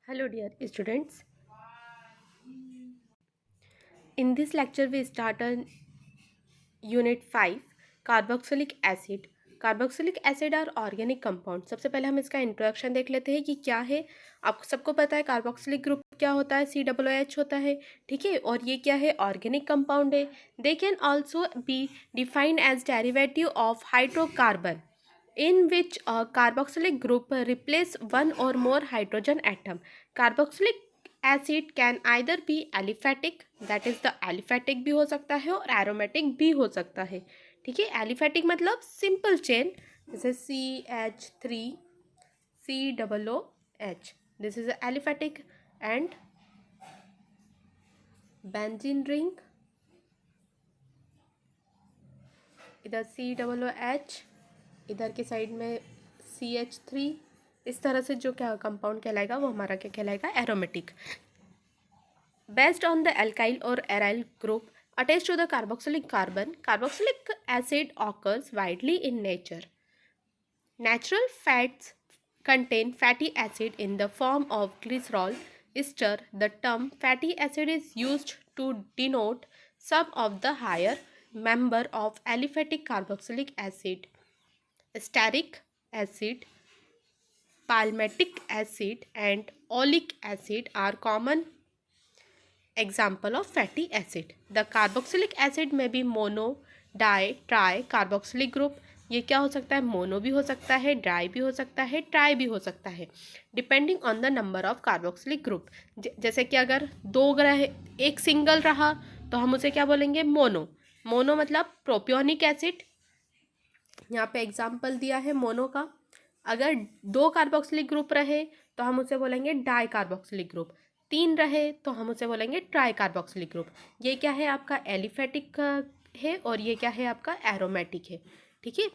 Hello dear students. In this lecture we start on unit 5 carboxylic acid. Carboxylic acid और organic compound. सबसे पहले हम इसका introduction देख लेते हैं कि क्या है। आपको सबको पता है कार्बोक्सिलिक ग्रुप क्या होता है, COOH होता है, ठीक है। और ये क्या है, ऑर्गेनिक कंपाउंड है। They can also be defined as derivative of hydrocarbon in which a carboxylic group replace one or more hydrogen atom. Carboxylic acid can either be aliphatic, that is the aliphatic भी हो सकता है और aromatic भी हो सकता है, ठीक है। aliphatic मतलब simple chain, जैसे CH3 COOH, this is aliphatic, and benzene ring, इधर COOH, इधर के साइड में CH3। इस तरह से जो क्या कंपाउंड कहलाएगा वो हमारा क्या कहलाएगा, aromatic. Based on the alkyl और aryl group attach to the carboxylic carbon, carboxylic acid occurs widely in nature. Natural fats contain fatty acid in the form of glycerol ester. The term fatty acid is used to denote some of the higher member of aliphatic carboxylic acid. Stearic acid, palmitic acid, and oleic acid are common example of fatty acid. The carboxylic acid may be mono, di, tri carboxylic group. ये क्या हो सकता है, mono भी हो सकता है, dry भी हो सकता है, ट्राई भी हो सकता है, depending on the number of carboxylic group. जैसे कि अगर दो रहे, एक सिंगल रहा तो हम उसे क्या बोलेंगे, मोनो। मोनो मतलब प्रोपियोनिक एसिड, यहाँ पे एग्जाम्पल दिया है मोनो का। अगर दो कार्बोक्सिलिक ग्रुप रहे तो हम उसे बोलेंगे डाई कार्बोक्सिलिक ग्रुप। तीन रहे तो हम उसे बोलेंगे ट्राई कार्बोक्सिलिक ग्रुप। ये क्या है, आपका एलिफेटिक है और ये क्या है, आपका एरोमेटिक है, ठीक है।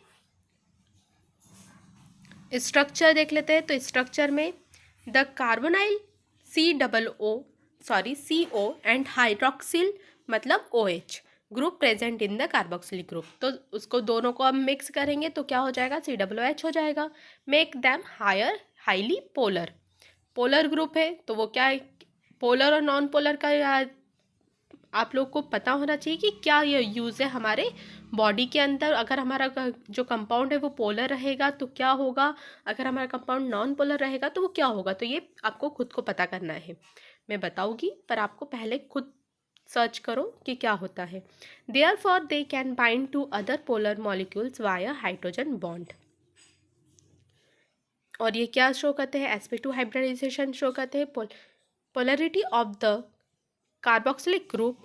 स्ट्रक्चर देख लेते हैं। तो स्ट्रक्चर में the carbonyl CO and hydroxyl मतलब OH group present in the carboxylic group. तो उसको दोनों को हम मिक्स करेंगे तो क्या हो जाएगा, COOH हो जाएगा। Make them highly polar. Polar group है तो वो क्या है, पोलर और नॉन पोलर का आप लोग को पता होना चाहिए कि क्या ये यूज़ है हमारे बॉडी के अंदर। अगर हमारा जो कंपाउंड है वो पोलर रहेगा तो क्या होगा, अगर हमारा कंपाउंड नॉन पोलर रहेगा तो वो क्या होगा। तो ये आपको खुद को पता करना है, मैं बताऊंगी पर आपको पहले खुद सर्च करो कि क्या होता है। Therefore they can bind to other polar molecules via hydrogen bond. और ये क्या शो करते हैं, sp2 हाइब्रिडाइजेशन शो करते हैं। Polarity of the carboxylic group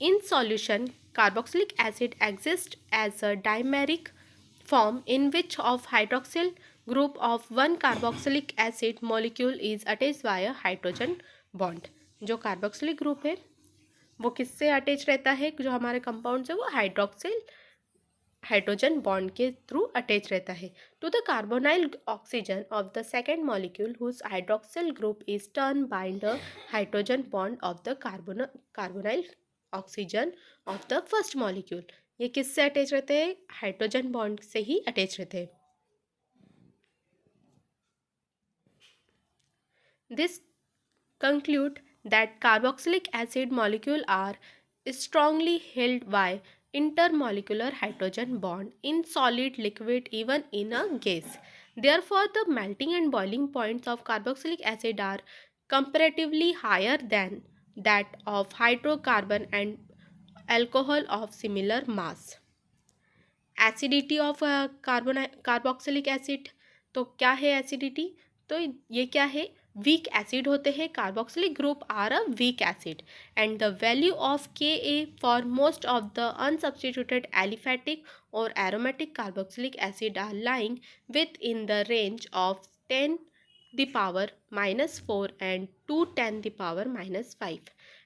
in solution, carboxylic acid exists as a dimeric form in which of hydroxyl group of one carboxylic acid molecule is attached via hydrogen bond। जो carboxylic group है वो किससे attach रहता है, जो हमारे compound से वो हाइड्रोजन बॉन्ड के थ्रू अटैच रहता है to the carbonyl oxygen of the second molecule whose hydroxyl group is turn bind the hydrogen bond of the carbonyl oxygen of the first molecule. ये किससे अटैच रहते हैं, hydrogen bond से ही attach रहते हैं। This conclude that carboxylic acid molecule are strongly held by intermolecular hydrogen bond in solid, liquid, even in a gas. Therefore, the melting and boiling points of carboxylic acid are comparatively higher than that of hydrocarbon and alcohol of similar mass. Acidity of carboxylic acid, तो क्या है acidity, तो ये क्या है, week acid होते हैं। Carboxylic group are a weak acid and the value of Ka for most of the unsubstituted aliphatic और aromatic carboxylic acid are lying within the range of 10⁻⁻4 and to 10⁻⁻5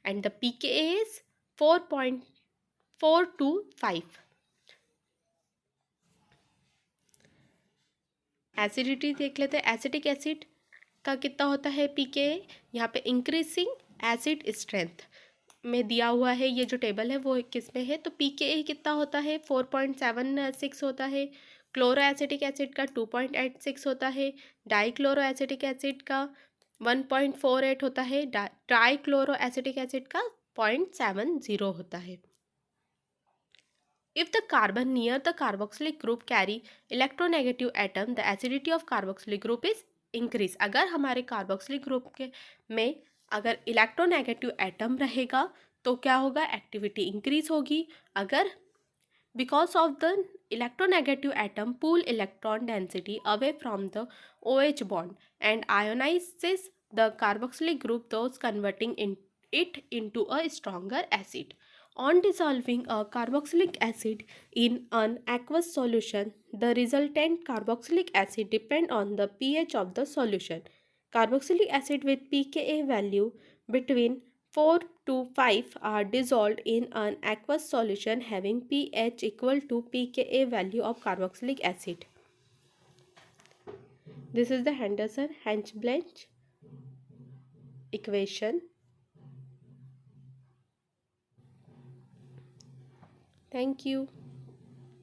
and the pKa is 4.4 to 5। Acidity देख लेते हैं। Acetic acid का कितना होता है पीके, यहाँ पे इंक्रीजिंग एसिड स्ट्रेंथ में दिया हुआ है। ये जो टेबल है वो किस में है, तो पीके कितना होता है 4.76 होता है। क्लोरो एसिटिक एसिड का 2.86 होता है। डाई क्लोरो एसिटिक एसिड का 1.48 होता है, ट्राइक्लोरो एसिटिक एसिड का 0.70 होता है। If the carbon near the carboxylic group carry electronegative atom, the acidity of carboxylic group is increase। अगर हमारे carboxylic group के में अगर इलेक्ट्रोनेगेटिव एटम रहेगा तो क्या होगा, एक्टिविटी इंक्रीज होगी। अगर because of the electronegative atom pull electron density away from the OH bond and ionizes the carboxylic group, thus converting it into a stronger acid. On dissolving a carboxylic acid in an aqueous solution, the resultant carboxylic acid depend on the pH of the solution. Carboxylic acid with pKa value between 4 to 5 are dissolved in an aqueous solution having pH equal to pKa value of carboxylic acid. This is the Henderson-Hench-Blanch equation. Thank you.